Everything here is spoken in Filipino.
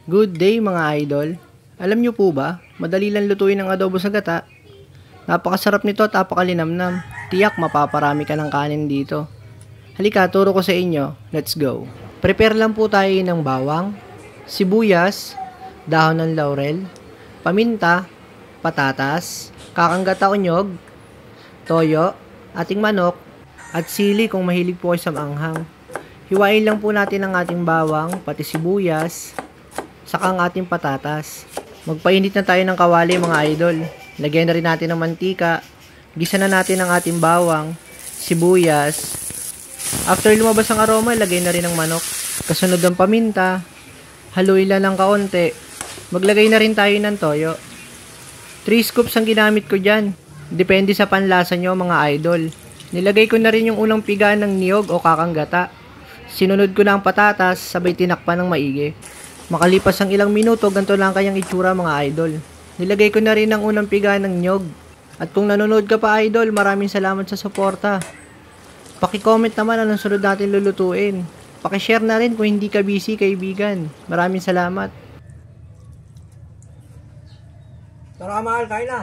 Good day mga idol. Alam nyo po ba, madali lang lutuin ang adobo sa gata. Napakasarap nito at napakalinamnam. Tiyak mapaparami ka ng kanin dito. Halika, turo ko sa inyo. Let's go. Prepare lang po tayo ng bawang, sibuyas, dahon ng laurel, paminta, patatas, kakanggata o nyog, toyo, ating manok, at sili kung mahilig po kayo sa maanghang. Hiwain lang po natin ang ating bawang, pati sibuyas, saka ang ating patatas. Magpainit na tayo ng kawali mga idol. Lagyan na rin natin ng mantika. Gisa na natin ang ating bawang, sibuyas. After lumabas ang aroma, lagay na rin ang manok. Kasunod ang paminta. Haluin lang ng kaunti. Maglagay na rin tayo ng toyo. 3 scoops ang ginamit ko dyan. Depende sa panlasa nyo mga idol. Nilagay ko na rin yung unang piga ng niyog o kakanggata. Sinunod ko na ang patatas, sabay tinakpan ng maigi. Makalipas ang ilang minuto, ganito lang kayang itsura mga idol. Nilagay ko na rin ang unang piga ng nyog. At kung nanonood ka pa idol, maraming salamat sa suporta. Paki-comment naman anong sunod natin lulutuin. Paki-share na rin kung hindi ka busy kaibigan. Maraming salamat. Tara mahal, kain na.